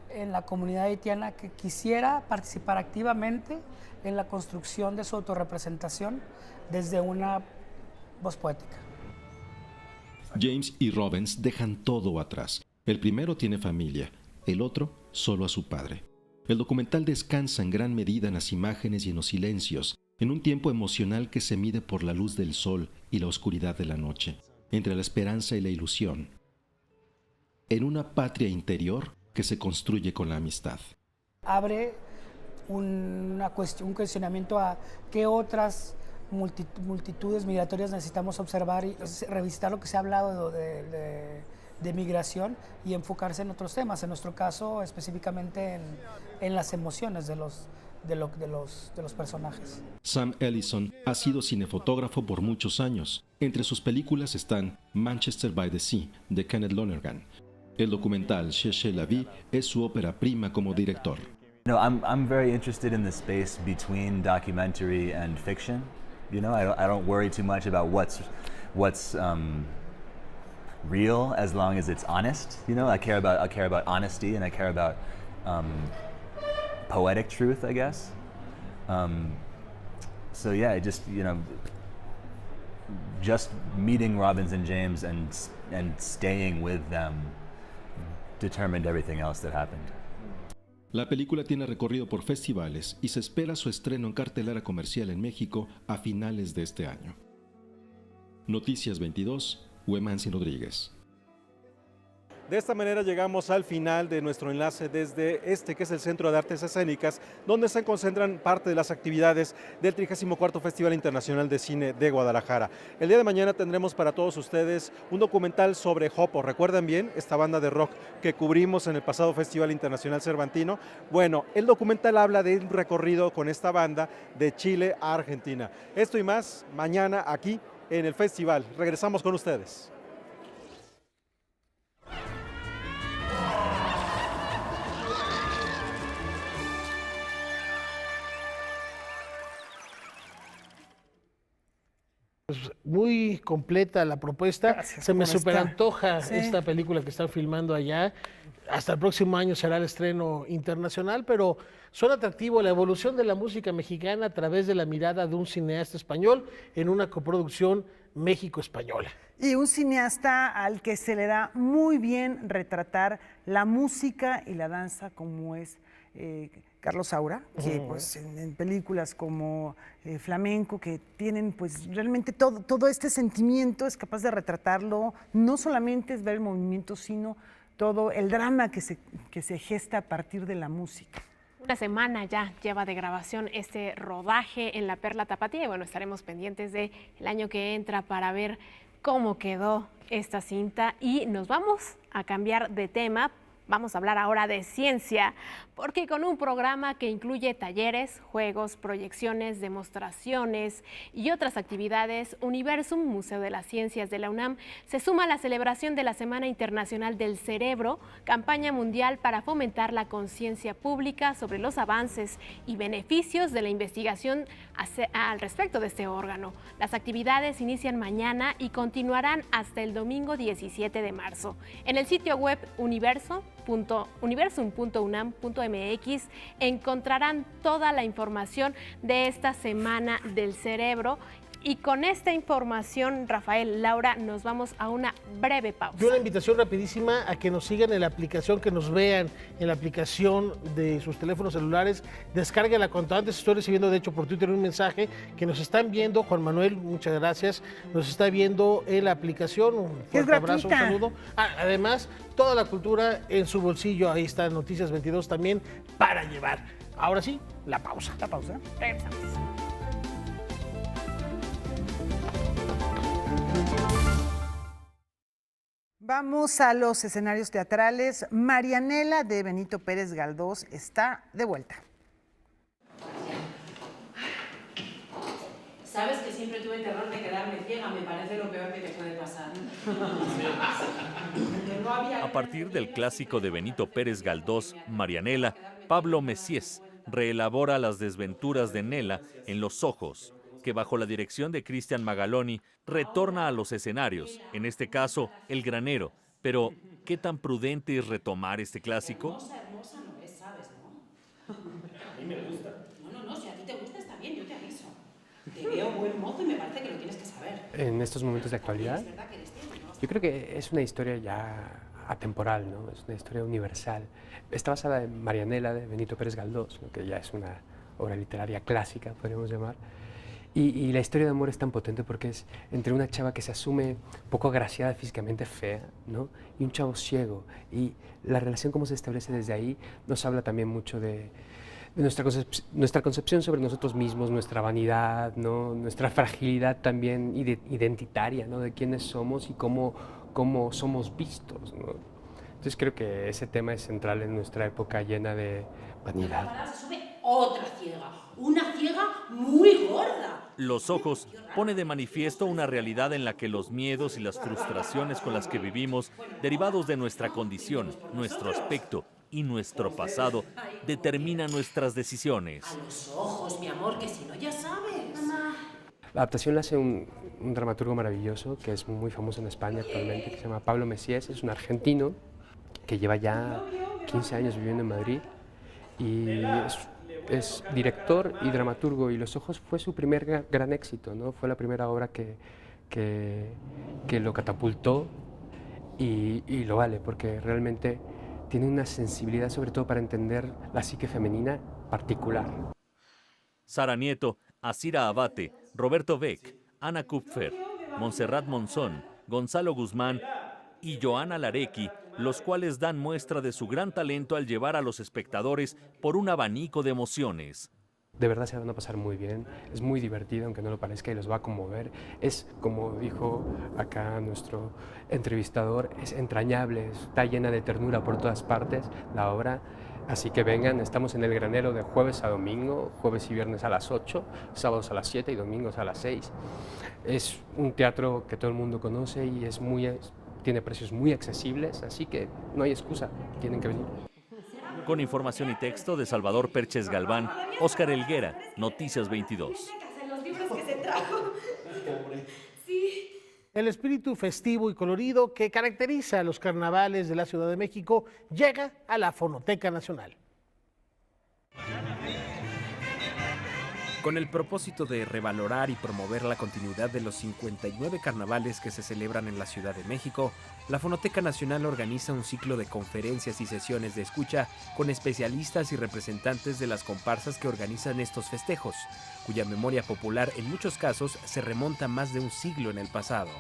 en la comunidad haitiana que quisiera participar activamente en la construcción de su autorrepresentación desde una voz poética. James y Robbins dejan todo atrás. El primero tiene familia, el otro solo a su padre. El documental descansa en gran medida en las imágenes y en los silencios, en un tiempo emocional que se mide por la luz del sol y la oscuridad de la noche, entre la esperanza y la ilusión, en una patria interior que se construye con la amistad. Abre un cuestionamiento a qué otras multitudes migratorias necesitamos observar y revisitar lo que se ha hablado de migración y enfocarse en otros temas, en nuestro caso específicamente en las emociones de los personajes. Sam Ellison ha sido cinefotógrafo por muchos años. Entre sus películas están Manchester by the Sea, de Kenneth Lonergan. El documental Cherchez la Vie es su ópera prima como director. No, I'm very interested in the space between documentary and fiction. You know, I don't worry too much about what's real as long as it's honest. You know, I care about honesty, and I care about poetic truth, I guess. So yeah, just meeting Robbins and James and staying with them determined everything else that happened. La película tiene recorrido por festivales y se espera su estreno en cartelera comercial en México a finales de este año. Noticias 22, Huemansi Rodríguez. De esta manera llegamos al final de nuestro enlace desde que es el Centro de Artes Escénicas, donde se concentran parte de las actividades del 34º Festival Internacional de Cine de Guadalajara. El día de mañana tendremos para todos ustedes un documental sobre Jopo. ¿Recuerdan bien esta banda de rock que cubrimos en el pasado Festival Internacional Cervantino? Bueno, el documental habla de un recorrido con esta banda de Chile a Argentina. Esto y más mañana aquí en el festival. Regresamos con ustedes. Pues muy completa la propuesta. Gracias, se me ¿cómo superantoja está? Sí. esta película que están filmando allá. Hasta el próximo año será el estreno internacional, pero suena atractivo la evolución de la música mexicana a través de la mirada de un cineasta español en una coproducción México-española. Y un cineasta al que se le da muy bien retratar la música y la danza, como es Carlos Saura, que pues en películas como Flamenco, que tienen pues realmente todo este sentimiento, es capaz de retratarlo. No solamente es ver el movimiento, sino todo el drama que se gesta a partir de la música. Una semana ya lleva de grabación este rodaje en la Perla Tapatía y bueno, estaremos pendientes del año que entra para ver cómo quedó esta cinta. Y nos vamos a cambiar de tema. Vamos a hablar ahora de ciencia, porque con un programa que incluye talleres, juegos, proyecciones, demostraciones y otras actividades, Universum, Museo de las Ciencias de la UNAM, se suma a la celebración de la Semana Internacional del Cerebro, campaña mundial para fomentar la conciencia pública sobre los avances y beneficios de la investigación al respecto de este órgano. Las actividades inician mañana y continuarán hasta el domingo 17 de marzo. En el sitio web universum.unam.mx encontrarán toda la información de esta Semana del Cerebro. Y con esta información, Rafael, Laura, nos vamos a una breve pausa. Y una invitación rapidísima a que nos sigan en la aplicación, que nos vean en la aplicación de sus teléfonos celulares. Descárguenla cuanto antes. Estoy recibiendo, de hecho, por Twitter un mensaje que nos están viendo. Juan Manuel, muchas gracias. Nos está viendo en la aplicación. Un fuerte abrazo, un saludo. Además, toda la cultura en su bolsillo. Ahí está Noticias 22 también para llevar. Ahora sí, la pausa. La pausa. Regresamos. Vamos a los escenarios teatrales. Marianela de Benito Pérez Galdós está de vuelta. Sabes que siempre tuve terror de quedarme ciega, me parece lo peor que te puede pasar. A partir del clásico de Benito Pérez Galdós, Marianela, Pablo Messiés reelabora las desventuras de Nela en Los Ojos, que bajo la dirección de Cristian Magaloni retorna a los escenarios, en este caso, El Granero. Pero, ¿qué tan prudente es retomar este clásico? Hermosa no es, ¿sabes, no? A mí me gusta. No, si a ti te gusta está bien, yo te aviso. Te veo buen mozo y me parece que lo tienes que saber. En estos momentos de actualidad, Es verdad que eres ciego, ¿no? Yo creo que es una historia ya atemporal, ¿no? Es una historia universal. Está basada en Marianela de Benito Pérez Galdós, ¿no? Que ya es una obra literaria clásica, podríamos llamar. Y la historia de amor es tan potente porque es entre una chava que se asume poco agraciada, físicamente fea, ¿no? Y un chavo ciego. Y la relación como se establece desde ahí nos habla también mucho de nuestra concepción sobre nosotros mismos, nuestra vanidad, ¿no? Nuestra fragilidad también identitaria, ¿no? De quiénes somos y cómo somos vistos, ¿no? Entonces creo que ese tema es central en nuestra época llena de vanidad. Ahora se sube otra ciega, una ciega muy gorda. Los ojos pone de manifiesto una realidad en la que los miedos y las frustraciones con las que vivimos, derivados de nuestra condición, nuestro aspecto y nuestro pasado, determinan nuestras decisiones. A los ojos, mi amor, que si no ya sabes. Mamá. La adaptación la hace un dramaturgo maravilloso que es muy famoso en España actualmente, que se llama Pablo Messiés, es un argentino que lleva ya 15 años viviendo en Madrid y es director y dramaturgo, y Los ojos fue su primer gran éxito, ¿no? Fue la primera obra que lo catapultó y lo vale, porque realmente tiene una sensibilidad sobre todo para entender la psique femenina particular. Sara Nieto, Asira Abate, Roberto Beck, Ana Kupfer, Montserrat Monzón, Gonzalo Guzmán y Joana Larecki, los cuales dan muestra de su gran talento al llevar a los espectadores por un abanico de emociones. De verdad se van a pasar muy bien, es muy divertido, aunque no lo parezca, y los va a conmover. Es, como dijo acá nuestro entrevistador, es entrañable, está llena de ternura por todas partes la obra. Así que vengan, estamos en El Granero de jueves a domingo, jueves y viernes a las 8, sábados a las 7 y domingos a las 6. Es un teatro que todo el mundo conoce y tiene precios muy accesibles, así que no hay excusa, tienen que venir. Con información y texto de Salvador Perches Galván, Óscar Helguera, Noticias 22. El espíritu festivo y colorido que caracteriza a los carnavales de la Ciudad de México llega a la Fonoteca Nacional. Con el propósito de revalorar y promover la continuidad de los 59 carnavales que se celebran en la Ciudad de México, la Fonoteca Nacional organiza un ciclo de conferencias y sesiones de escucha con especialistas y representantes de las comparsas que organizan estos festejos, cuya memoria popular en muchos casos se remonta más de un siglo en el pasado.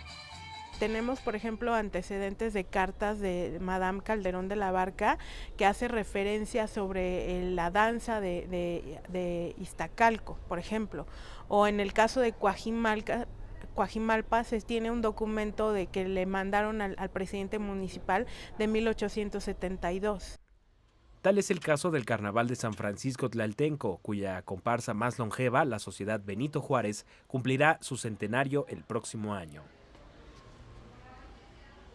Tenemos, por ejemplo, antecedentes de cartas de Madame Calderón de la Barca que hace referencia sobre la danza de Iztacalco, por ejemplo, o en el caso de Coajimalpa se tiene un documento de que le mandaron al presidente municipal de 1872. Tal es el caso del Carnaval de San Francisco Tlaltenco, cuya comparsa más longeva, la Sociedad Benito Juárez, cumplirá su centenario el próximo año.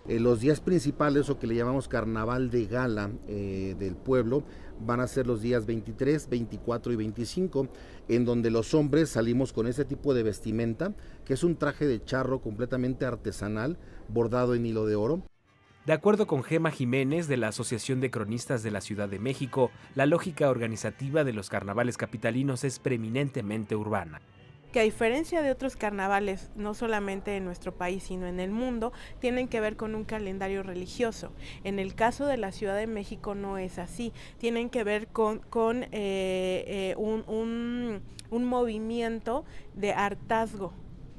Los días principales, o que le llamamos carnaval de gala del pueblo, van a ser los días 23, 24 y 25, en donde los hombres salimos con ese tipo de vestimenta, que es un traje de charro completamente artesanal, bordado en hilo de oro. De acuerdo con Gema Jiménez de la Asociación de Cronistas de la Ciudad de México, la lógica organizativa de los carnavales capitalinos es preeminentemente urbana. Que a diferencia de otros carnavales, no solamente en nuestro país, sino en el mundo, tienen que ver con un calendario religioso. En el caso de la Ciudad de México no es así, tienen que ver con un movimiento de hartazgo,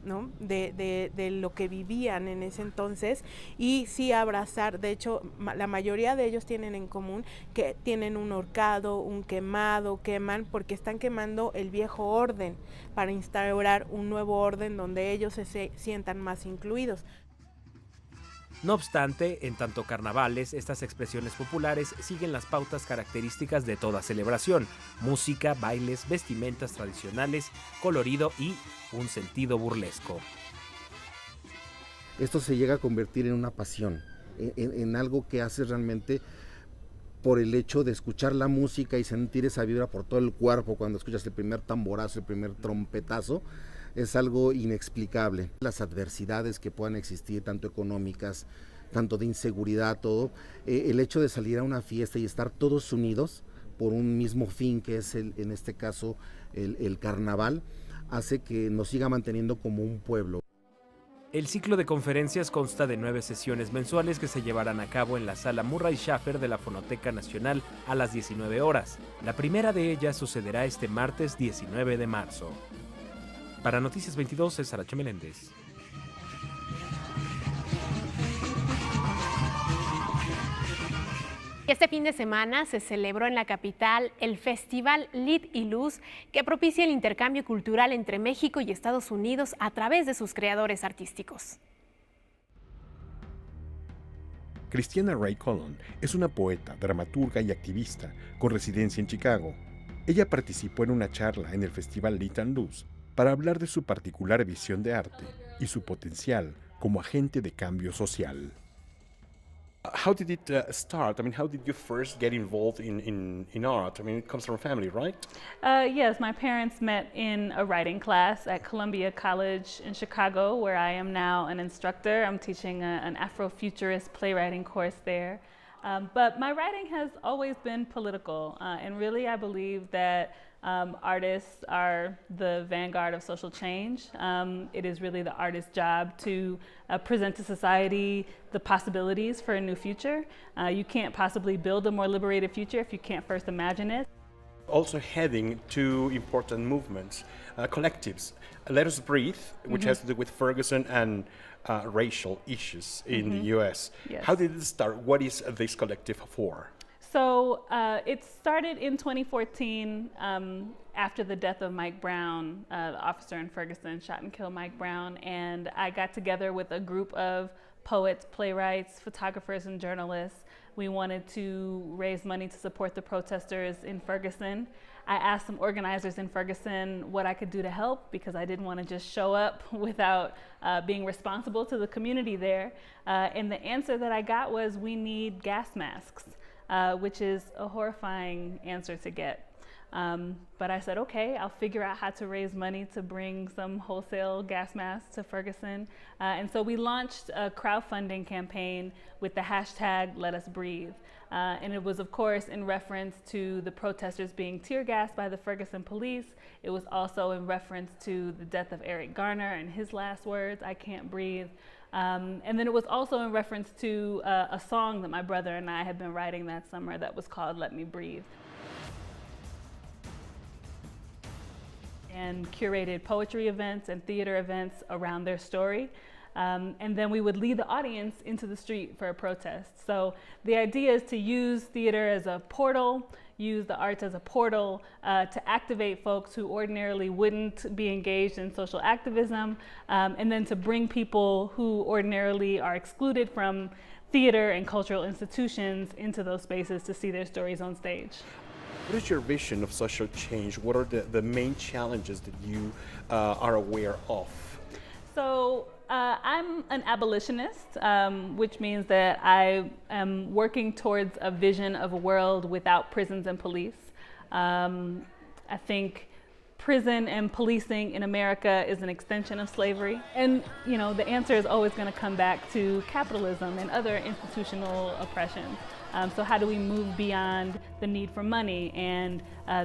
¿no? de lo que vivían en ese entonces, y sí abrazar. De hecho, la mayoría de ellos tienen en común que tienen un horcado, un quemado, queman porque están quemando el viejo orden para instaurar un nuevo orden donde ellos se sientan más incluidos. No obstante, en tanto carnavales, estas expresiones populares siguen las pautas características de toda celebración: música, bailes, vestimentas tradicionales, colorido y un sentido burlesco. Esto se llega a convertir en una pasión, en algo que haces realmente por el hecho de escuchar la música y sentir esa vibra por todo el cuerpo cuando escuchas el primer tamborazo, el primer trompetazo. Es algo inexplicable. Las adversidades que puedan existir, tanto económicas, tanto de inseguridad, todo, el hecho de salir a una fiesta y estar todos unidos por un mismo fin, que es en este caso el carnaval, hace que nos siga manteniendo como un pueblo. El ciclo de conferencias consta de 9 sesiones mensuales que se llevarán a cabo en la sala Murray Schaffer de la Fonoteca Nacional a las 19 horas. La primera de ellas sucederá este martes 19 de marzo. Para Noticias 22 es Arache Meléndez. Este fin de semana se celebró en la capital el Festival Lit y Luz, que propicia el intercambio cultural entre México y Estados Unidos a través de sus creadores artísticos. Christiana Ray Colon es una poeta, dramaturga y activista con residencia en Chicago. Ella participó en una charla en el Festival Lit and Luz para hablar de su particular visión de arte y su potencial como agente de cambio social. How did it start? I mean, how did you first get involved in art? I mean, it comes from family, right? Yes, my parents met in a writing class at Columbia College in Chicago, where I am now an instructor. I'm teaching an Afrofuturist playwriting course there. But my writing has always been political, and really I believe that artists are the vanguard of social change. It is really the artist's job to present to society the possibilities for a new future. You can't possibly build a more liberated future if you can't first imagine it. Also heading two important movements, collectives. Let Us Breathe, which has to do with Ferguson and racial issues in the US. Yes. How did it start? What is this collective for? So it started in 2014 after the death of Mike Brown, the officer in Ferguson shot and killed Mike Brown, and I got together with a group of poets, playwrights, photographers, and journalists. We wanted to raise money to support the protesters in Ferguson. I asked some organizers in Ferguson what I could do to help, because I didn't want to just show up without being responsible to the community there. And the answer that I got was, we need gas masks. Which is a horrifying answer to get. But I said, okay, I'll figure out how to raise money to bring some wholesale gas masks to Ferguson. And so we launched a crowdfunding campaign with the hashtag Let Us Breathe. And it was, of course, in reference to the protesters being tear gassed by the Ferguson police. It was also in reference to the death of Eric Garner and his last words, "I can't breathe." And then it was also in reference to a song that my brother and I had been writing that summer that was called Let Me Breathe. And curated poetry events and theater events around their story. And then we would lead the audience into the street for a protest. So the idea is to use theater as a portal, use the arts as a portal to activate folks who ordinarily wouldn't be engaged in social activism, and then to bring people who ordinarily are excluded from theater and cultural institutions into those spaces to see their stories on stage. What is your vision of social change? What are the main challenges that you are aware of? So I'm an abolitionist, which means that I am working towards a vision of a world without prisons and police. I think prison and policing in America is an extension of slavery. And, you know, the answer is always going to come back to capitalism and other institutional oppression. So how do we move beyond the need for money and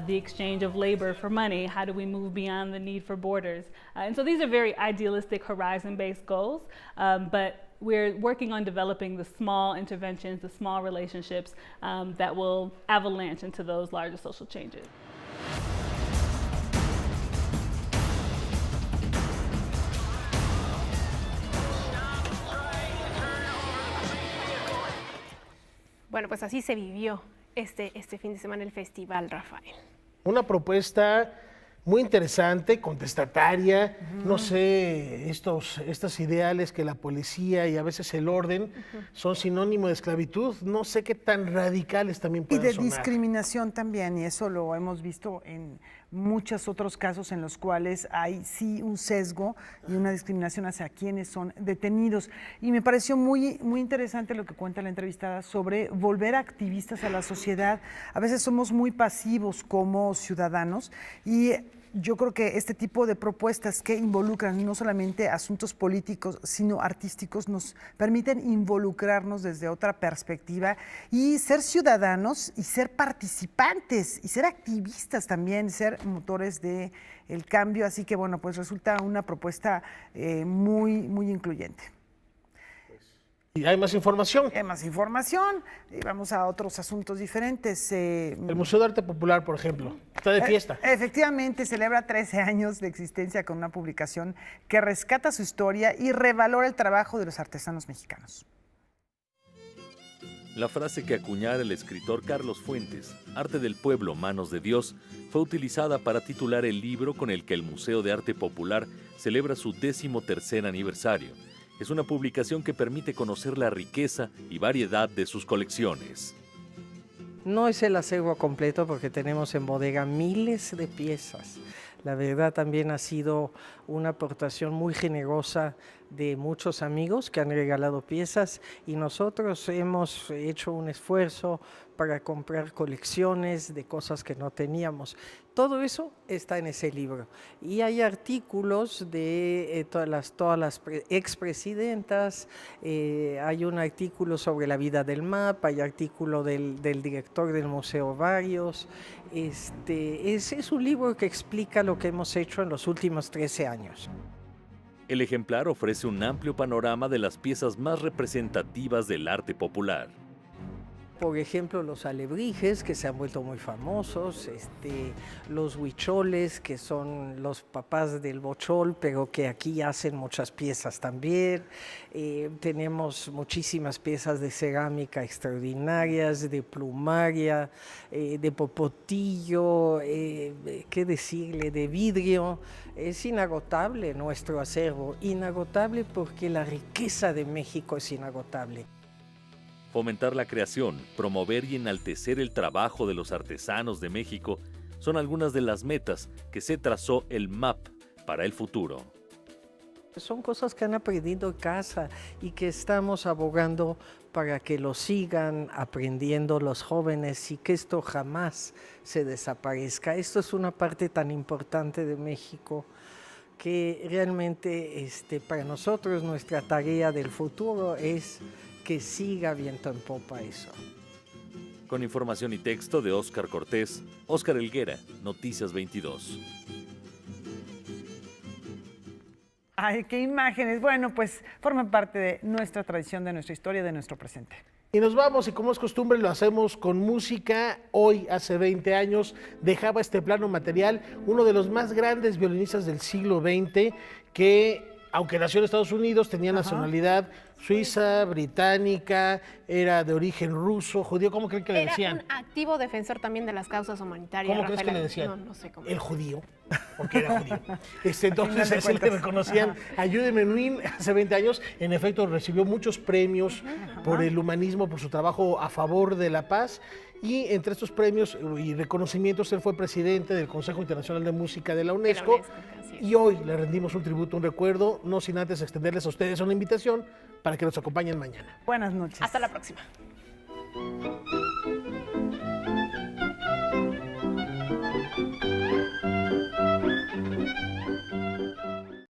the exchange of labor for money? How do we move beyond the need for borders? And so these are very idealistic, horizon-based goals, but we're working on developing the small interventions, the small relationships that will avalanche into those larger social changes. Bueno, pues así se vivió este fin de semana el festival, Rafael. Una propuesta muy interesante, contestataria, no sé, estos ideales que la policía y a veces el orden son sinónimo de esclavitud, no sé qué tan radicales también pueden sonar. Y de discriminación también, y eso lo hemos visto en muchos otros casos en los cuales hay sí un sesgo y una discriminación hacia quienes son detenidos. Y me pareció muy, muy interesante lo que cuenta la entrevistada sobre volver activistas a la sociedad. A veces somos muy pasivos como ciudadanos y yo creo que este tipo de propuestas que involucran no solamente asuntos políticos, sino artísticos, nos permiten involucrarnos desde otra perspectiva y ser ciudadanos y ser participantes y ser activistas también, ser motores del cambio. Así que bueno, pues resulta una propuesta muy, muy incluyente. ¿Y hay más información? Hay más información y vamos a otros asuntos diferentes. El Museo de Arte Popular, por ejemplo, está de fiesta. Efectivamente, celebra 13 años de existencia con una publicación que rescata su historia y revalora el trabajo de los artesanos mexicanos. La frase que acuñara el escritor Carlos Fuentes, Arte del Pueblo, Manos de Dios, fue utilizada para titular el libro con el que el Museo de Arte Popular celebra su 13º aniversario. Es una publicación que permite conocer la riqueza y variedad de sus colecciones. No es el acervo completo porque tenemos en bodega miles de piezas. La verdad también ha sido una aportación muy generosa de muchos amigos que han regalado piezas y nosotros hemos hecho un esfuerzo para comprar colecciones de cosas que no teníamos. Todo eso está en ese libro. Y hay artículos de todas las expresidentas, hay un artículo sobre la vida del MAP, hay artículo del director del museo varios. Es un libro que explica lo que hemos hecho en los últimos 13 años. El ejemplar ofrece un amplio panorama de las piezas más representativas del arte popular. Por ejemplo, los alebrijes, que se han vuelto muy famosos, los huicholes, que son los papás del bochol, pero que aquí hacen muchas piezas también. Tenemos muchísimas piezas de cerámica extraordinarias, de plumaria, de popotillo, qué decirle, de vidrio. Es inagotable nuestro acervo, inagotable porque la riqueza de México es inagotable. Fomentar la creación, promover y enaltecer el trabajo de los artesanos de México son algunas de las metas que se trazó el MAP para el futuro. Son cosas que han aprendido en casa y que estamos abogando para que lo sigan aprendiendo los jóvenes y que esto jamás se desaparezca. Esto es una parte tan importante de México que realmente para nosotros nuestra tarea del futuro es que siga viento en popa eso. Con información y texto de Óscar Cortés, Óscar Helguera, Noticias 22. Ay, qué imágenes. Bueno, pues forman parte de nuestra tradición, de nuestra historia, de nuestro presente. Y nos vamos, y como es costumbre, lo hacemos con música. Hoy, hace 20 años, dejaba este plano material uno de los más grandes violinistas del siglo XX que, aunque nació en Estados Unidos, tenía nacionalidad suiza, británica, era de origen ruso, judío. ¿Cómo creen que le decían? Era un activo defensor también de las causas humanitarias. ¿Cómo crees que le decían? No sé cómo. El judío, porque era judío. Entonces así le reconocían a Judy Menuhin hace 20 años. En efecto, recibió muchos premios por el humanismo, por su trabajo a favor de la paz. Y entre estos premios y reconocimientos, él fue presidente del Consejo Internacional de Música de la UNESCO. Y hoy le rendimos un tributo, un recuerdo, no sin antes extenderles a ustedes una invitación para que nos acompañen mañana. Buenas noches. Hasta la próxima.